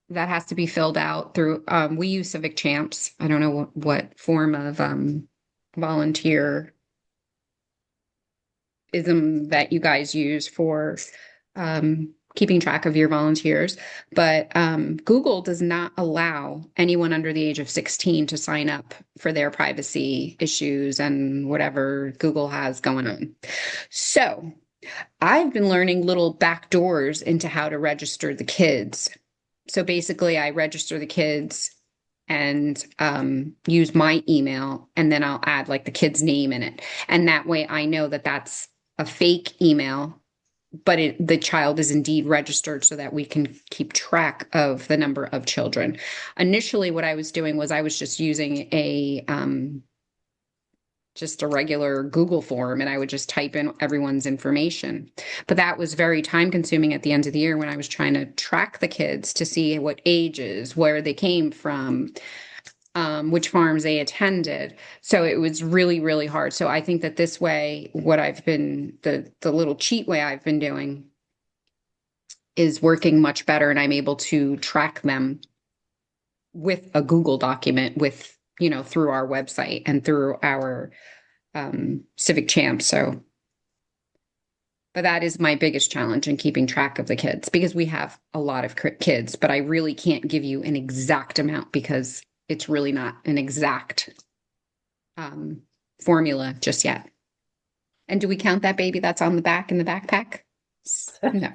that has to be filled out through, we use Civic Champs. I don't know what form of volunteerism that you guys use for keeping track of your volunteers, but Google does not allow anyone under the age of 16 to sign up for their privacy issues and whatever Google has going on. So I've been learning little back doors into how to register the kids. So basically, I register the kids and use my email, and then I'll add like the kid's name in it. And that way I know that that's a fake email, but the child is indeed registered so that we can keep track of the number of children. Initially, what I was doing was I was just using just a regular Google form, and I would just type in everyone's information. But that was very time consuming at the end of the year when I was trying to track the kids to see what ages, where they came from, which farms they attended. So it was really, really hard. So I think that this way, what I've been, the little cheat way I've been doing is working much better, and I'm able to track them with a Google document with, through our website and through our Civic Champs. So, but that is my biggest challenge in keeping track of the kids, because we have a lot of kids, but I really can't give you an exact amount because it's really not an exact formula just yet. And do we count that baby that's on the back in the backpack? No.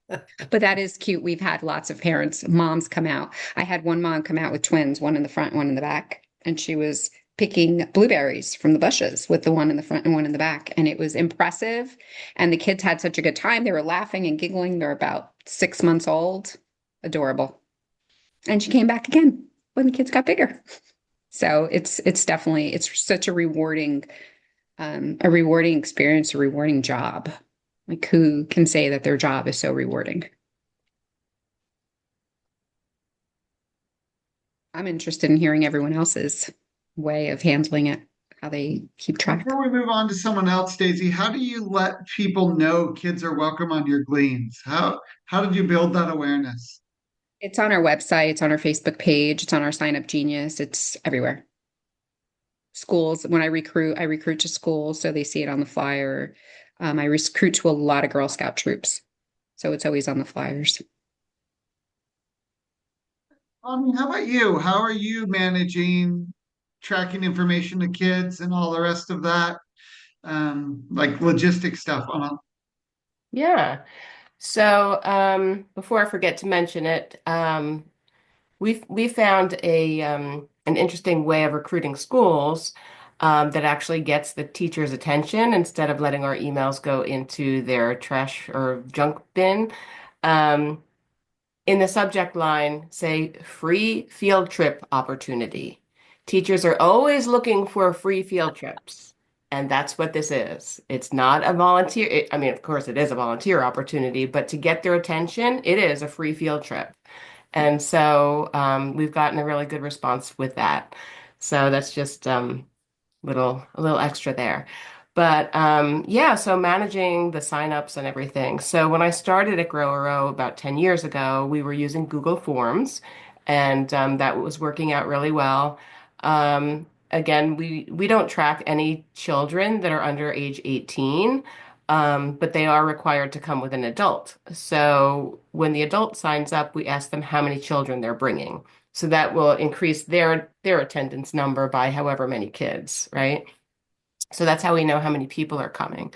But that is cute. We've had lots of parents, moms come out. I had one mom come out with twins, one in the front, one in the back, and she was picking blueberries from the bushes with the one in the front and one in the back. And it was impressive. And the kids had such a good time. They were laughing and giggling. They're about 6 months old. Adorable. And she came back again when the kids got bigger. So it's definitely it's such a rewarding experience, a rewarding job. Like who can say that their job is so rewarding? I'm interested in hearing everyone else's way of handling it, how they keep track. Before we move on to someone else, Daisy, how do you let people know kids are welcome on your Gleans? How did you build that awareness? It's on our website, it's on our Facebook page, it's on our Sign Up Genius, it's everywhere. Schools, when I recruit to schools so they see it on the flyer. I recruit to a lot of Girl Scout troops, so it's always on the flyers. How about you? How are you managing tracking information to kids and all the rest of that? Like logistic stuff on a Yeah. So before I forget to mention it, we found a an interesting way of recruiting schools that actually gets the teacher's attention instead of letting our emails go into their trash or junk bin. Um, in the subject line, say free field trip opportunity. Teachers are always looking for free field trips. And that's what this is. It's not a volunteer. I mean, of course, it is a volunteer opportunity, but to get their attention, it is a free field trip. And so we've gotten a really good response with that. So that's just a little extra there. But yeah, so managing the signups and everything. So when I started at GrowRO about 10 years ago, we were using Google Forms, and that was working out really well. Again, we don't track any children that are under age 18, but they are required to come with an adult. So when the adult signs up, we ask them how many children they're bringing. So that will increase their attendance number by however many kids, right? So that's how we know how many people are coming.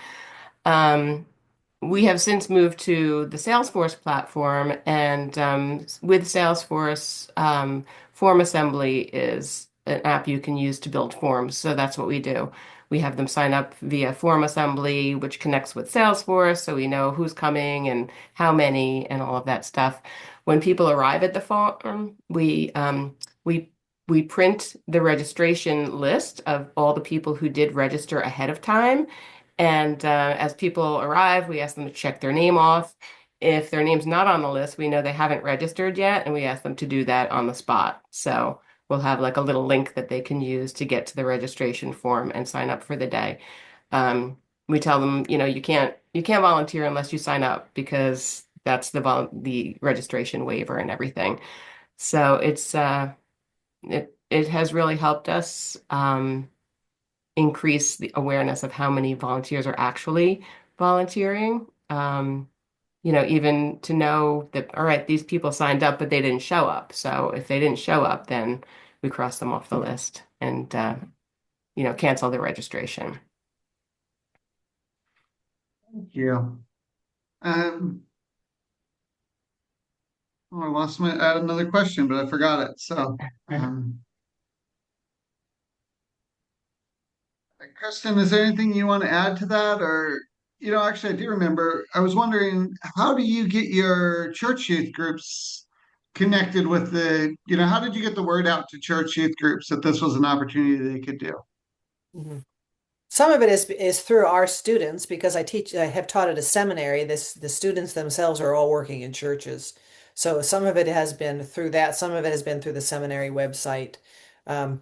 Um, we have since moved to the Salesforce platform, and with Salesforce, Form Assembly is an app you can use to build forms. So that's what we do. We have them sign up via Form Assembly, which connects with Salesforce, so we know who's coming and how many and all of that stuff. When people arrive at the farm, we we print the registration list of all the people who did register ahead of time. And as people arrive, we ask them to check their name off. If their name's not on the list, we know they haven't registered yet, and we ask them to do that on the spot. So we'll have like a little link that they can use to get to the registration form and sign up for the day. We tell them, you know, you can't volunteer unless you sign up because that's the registration waiver and everything. So it has really helped us increase the awareness of how many volunteers are actually volunteering. You know, even to know that, all right, these people signed up, but they didn't show up. So if they didn't show up, then we cross them off the list and, you know, cancel their registration. Thank you. Oh, I had another question, but I forgot it. So, Kristen, is there anything you want to add to that? Or, actually, I do remember, I was wondering, how do you get your church youth groups connected with how did you get the word out to church youth groups that this was an opportunity they could do? Mhm. Some of it is through our students because I have taught at a seminary. The students themselves are all working in churches. So some of it has been through that. Some of it has been through the seminary website. Um,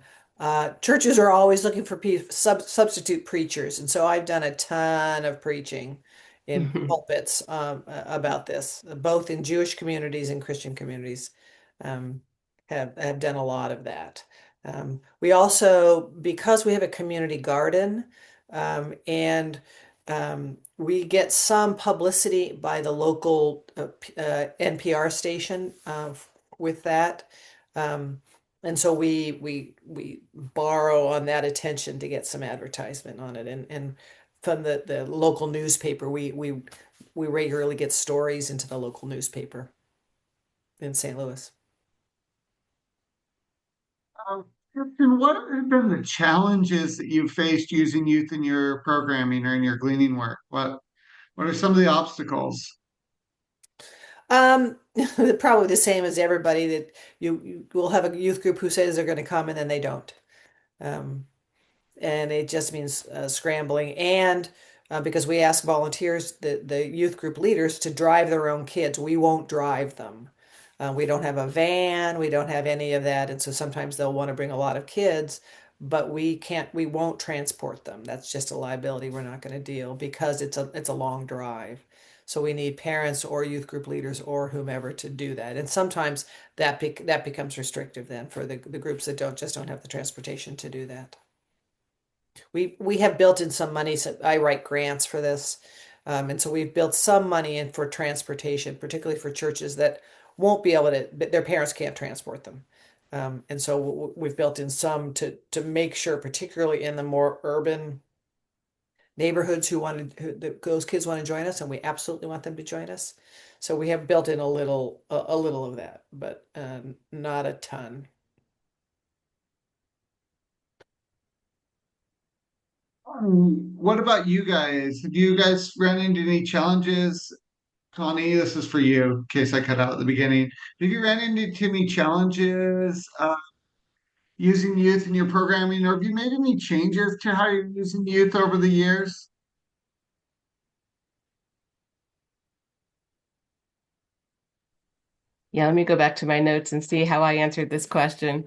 Churches are always looking for substitute preachers. And so I've done a ton of preaching in pulpits about this, both in Jewish communities and Christian communities. Um, have done a lot of that. We also, because we have a community garden, and we get some publicity by the local NPR station with that. And so we borrow on that attention to get some advertisement on it. And from the local newspaper, we we regularly get stories into the local newspaper in St. Louis. Kristen, what have been the challenges that you've faced using youth in your programming or in your gleaning work? What are some of the obstacles? Um, probably the same as everybody that you will have a youth group who says they're going to come and then they don't. Um, and it just means scrambling. And because we ask volunteers, the youth group leaders, to drive their own kids, we won't drive them. We don't have a van, we don't have any of that, and so sometimes they'll want to bring a lot of kids, but we won't transport them. That's just a liability we're not going to deal because it's a long drive. So we need parents or youth group leaders or whomever to do that. And sometimes that becomes restrictive then for the groups that don't have the transportation to do that. We have built in some money. So I write grants for this, and so we've built some money in for transportation, particularly for churches that won't be able to. Their parents can't transport them, and so we've built in some to make sure, particularly in the more urban neighborhoods, those kids want to join us, and we absolutely want them to join us. So we have built in a little of that, but not a ton. What about you guys? Have you guys run into any challenges? Connie, this is for you, in case I cut out at the beginning. Have you ran into any challenges using youth in your programming, or have you made any changes to how you're using youth over the years? Yeah, let me go back to my notes and see how I answered this question.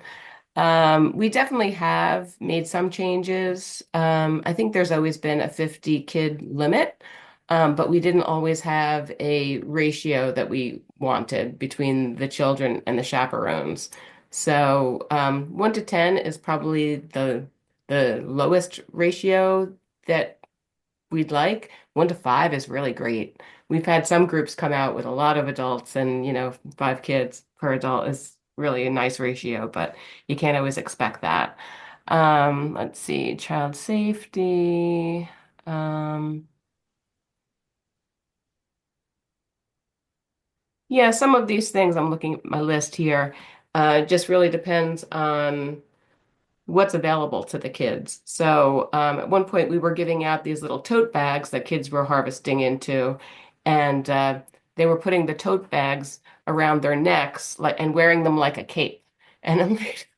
We definitely have made some changes. I think there's always been a 50 kid limit, but we didn't always have a ratio that we wanted between the children and the chaperones. So 1 to 10 is probably the lowest ratio that we'd like. 1 to 5 is really great. We've had some groups come out with a lot of adults, and 5 kids per adult is really a nice ratio, but you can't always expect that. Let's see, child safety. Um, yeah, some of these things I'm looking at my list here. Just really depends on what's available to the kids. So at one point, we were giving out these little tote bags that kids were harvesting into, and they were putting the tote bags around their necks like and wearing them like a cape. And I'm like,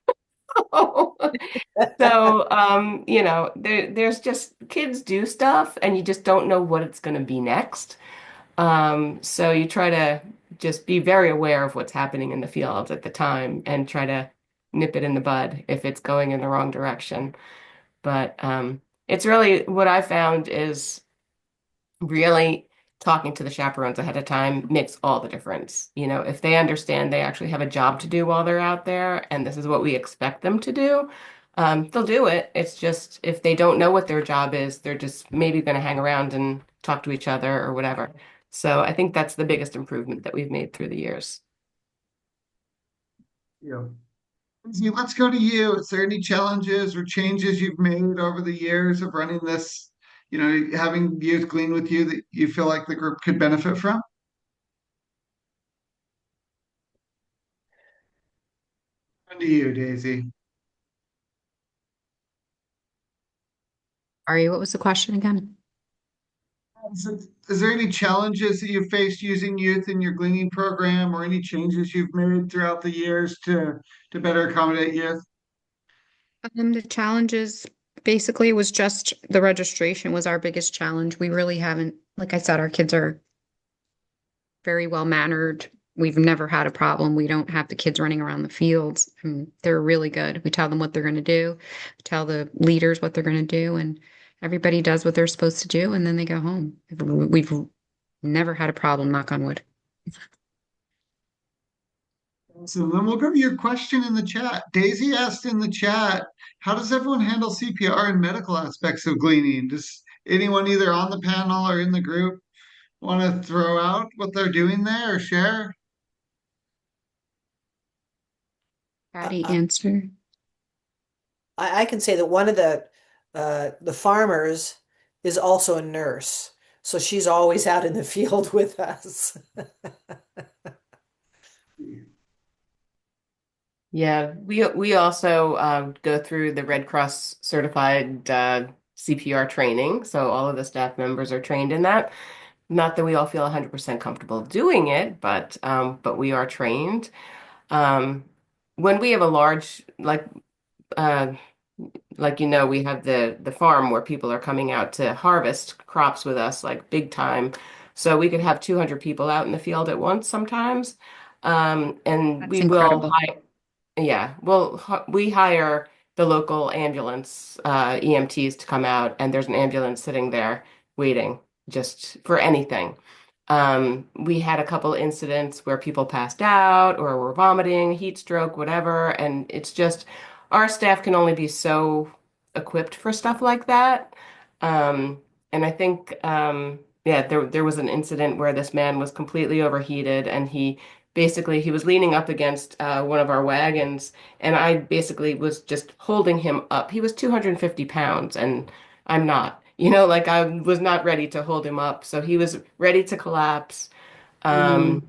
oh. So there's just kids do stuff, and you just don't know what it's going to be next. So you try to just be very aware of what's happening in the field at the time and try to nip it in the bud if it's going in the wrong direction. But it's really what I found is really talking to the chaperones ahead of time makes all the difference. If they understand they actually have a job to do while they're out there and this is what we expect them to do, they'll do it. It's just if they don't know what their job is, they're just maybe going to hang around and talk to each other or whatever. So I think that's the biggest improvement that we've made through the years. Yeah. Lindsay, let's go to you. Is there any challenges or changes you've made over the years of running this, having youth glean with you that you feel like the group could benefit from? On to you, Daisy. Sorry, what was the question again? Is there any challenges that you've faced using youth in your gleaning program or any changes you've made throughout the years to better accommodate youth? The challenges basically was just the registration was our biggest challenge. We really haven't, like I said, our kids are very well mannered. We've never had a problem. We don't have the kids running around the fields. They're really good. We tell them what they're going to do, tell the leaders what they're going to do, and everybody does what they're supposed to do, and then they go home. We've never had a problem, knock on wood. So then we'll go to your question in the chat. Daisy asked in the chat, how does everyone handle CPR and medical aspects of gleaning? Does anyone either on the panel or in the group want to throw out what they're doing there or share? Patty, Uh, answer. I can say that one of the farmers is also a nurse. So she's always out in the field with us. Yeah, we also go through the Red Cross certified CPR training, so all of the staff members are trained in that. Not that we all feel 100% comfortable doing it, but we are trained. Um, when we have a large uh, we have the farm where people are coming out to harvest crops with us, like big time. So we could have 200 people out in the field at once sometimes. And That's we will incredible. hire. Yeah, well, we hire the local ambulance, EMTs to come out, and there's an ambulance sitting there waiting just for anything. We had a couple incidents where people passed out or were vomiting, heat stroke, whatever, and it's just our staff can only be so equipped for stuff like that. And I think, yeah, there was an incident where this man was completely overheated, and he was leaning up against one of our wagons, and I basically was just holding him up. He was 250 pounds, and I'm not. Like I was not ready to hold him up, so he was ready to collapse. Mm. Um,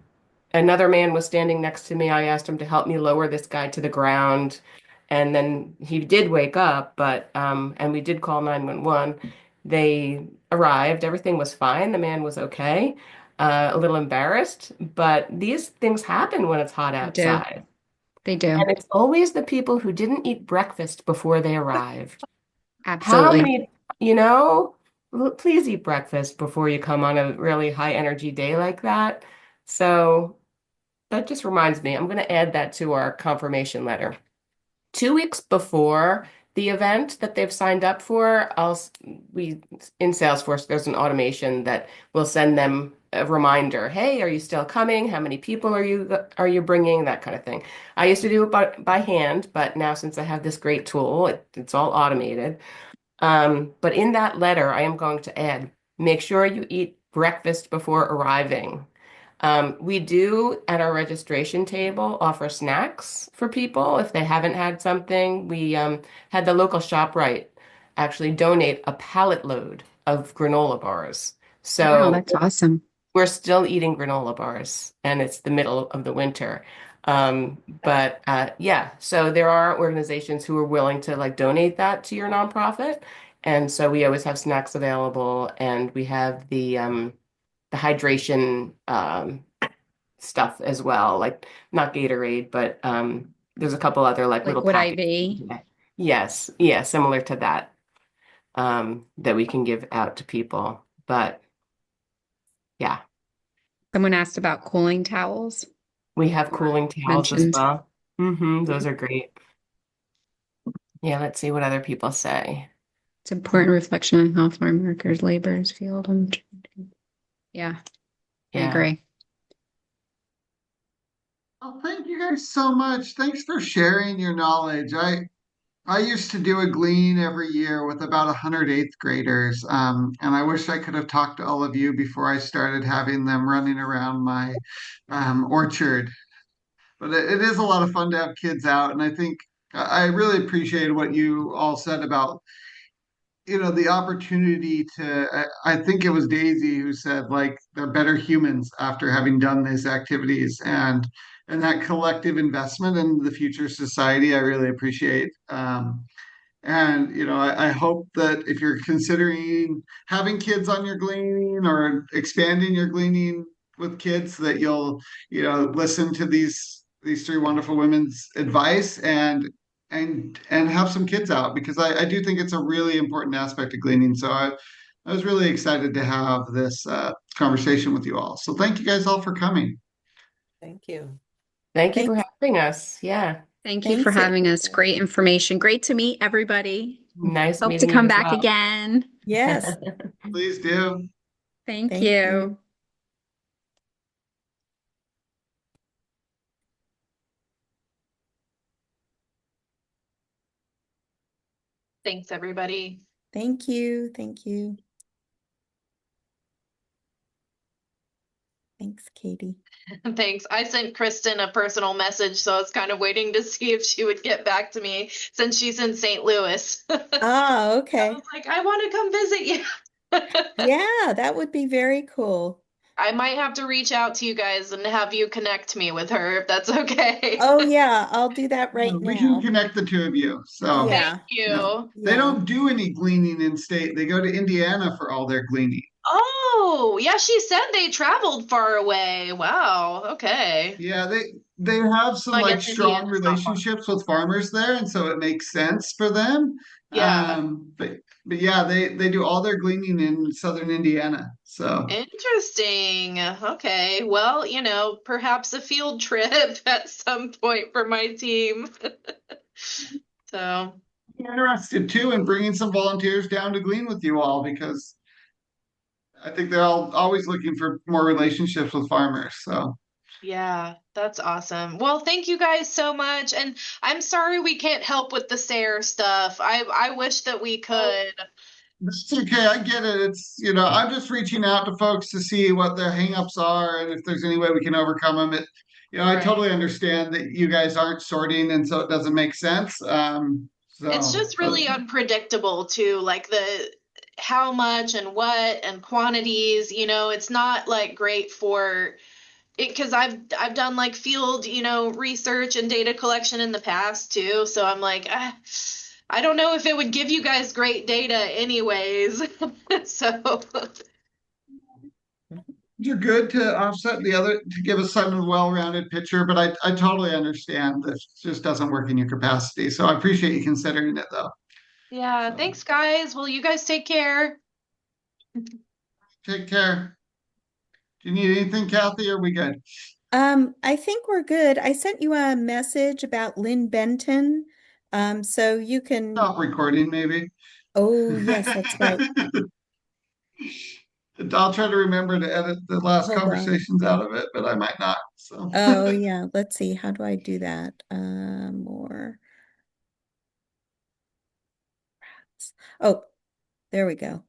Another man was standing next to me. I asked him to help me lower this guy to the ground, and then he did wake up, and we did call 911. They arrived. Everything was fine. The man was okay. A little embarrassed, but these things happen when it's hot They do. outside. They do. And it's always the people who didn't eat breakfast before they arrived. How Absolutely. many, you know, please eat breakfast before you come on a really high energy day like that. So that just reminds me, I'm going to add that to our confirmation letter. 2 weeks before the event that they've signed up for, we in Salesforce, there's an automation that will send them a reminder. Hey, are you still coming? How many people are you bringing? That kind of thing. I used to do it by hand, but now since I have this great tool, it's all automated. But in that letter, I am going to add, make sure you eat breakfast before arriving. We do at our registration table offer snacks for people if they haven't had something. We had the local ShopRite actually donate a pallet load of granola bars. Wow, So that's awesome. we're still eating granola bars, and it's the middle of the winter. But yeah, so there are organizations who are willing to like donate that to your nonprofit, and so we always have snacks available, and we have the hydration stuff as well, like not Gatorade, but there's a couple other like little Liquid packets. IV. Yes, yeah, similar to that that we can give out to people. But yeah. Someone asked about cooling towels. We have Or cooling towels as mentioned. well. Those are great. Yeah, let's see what other people say. It's important reflection on how farm workers' labor is field. Yeah, I Yeah. agree. Oh, thank you guys so much. Thanks for sharing your knowledge. I used to do a glean every year with about 100 eighth graders, and I wish I could have talked to all of you before I started having them running around my orchard. But it is a lot of fun to have kids out, and I think I really appreciate what you all said about the opportunity to I think it was Daisy who said like they're better humans after having done these activities, and that collective investment in the future society I really appreciate. And I hope that if you're considering having kids on your gleaning or expanding your gleaning with kids, that you'll listen to these three wonderful women's advice and have some kids out, because I do think it's a really important aspect of gleaning. So I was really excited to have this conversation with you all. So thank you guys all for coming. Thank you. Thank you for Thanks. having us. Yeah. Thank you for Thanks. having us. Great information. Great to meet everybody. Nice Hope to meeting you come as back well. again. Yes. Please do. Thank Thank you. you. Thanks, everybody. Thank you. Thank you. Thanks, Katie. Thanks. I sent Kristen a personal message, so I was kind of waiting to see if she would get back to me since she's in St. Louis. Ah, I okay. was like, I want to come visit you. Yeah, that would be very cool. I might have to reach out to you guys and have you connect me with her if that's okay. Oh yeah, I'll do that Yeah, right we can now. connect the two of you. So, Thank Yeah, yeah. you. They yeah. don't do any gleaning in state. They go to Indiana for all their gleaning. Oh, yeah, she said they traveled far away. Wow. Okay. Yeah, they have some I like guess strong Indiana's not far. relationships with farmers there, and so it makes sense for them. Yeah. But yeah, they do all their gleaning in southern Indiana. So Interesting. Okay. Well, perhaps a field trip at some point for my team. So, I'm interested too in bringing some volunteers down to glean with you all because I think they're all always looking for more relationships with farmers. So yeah, that's awesome. Well, thank you guys so much. And I'm sorry we can't help with the SARE stuff. I wish that we could. that's okay. I get it. It's, I'm just reaching out to folks to see what their hangups are and if there's any way we can overcome them. I Right. totally understand that you guys aren't sorting and so it doesn't make sense. It's So, just but really unpredictable too, like the how much and what and quantities, it's not like great for it because I've done like field, research and data collection in the past too. So I'm like, I don't know if it would give you guys great data anyways. So you're good to offset the other, to give us some well-rounded picture, but I totally understand that just doesn't work in your capacity. So I appreciate you considering it though. yeah, So thanks guys. Well, you guys take care. take care. Do you need anything, Kathy? Or are we good? I think we're good. I sent you a message about Lynn Benton. So you can, Stop recording, maybe. oh yes, that's right. I'll try to remember to edit the last Hold on. conversations out of it, but I might not. So Oh yeah, let's see. How do I do that? More. Oh, there we go.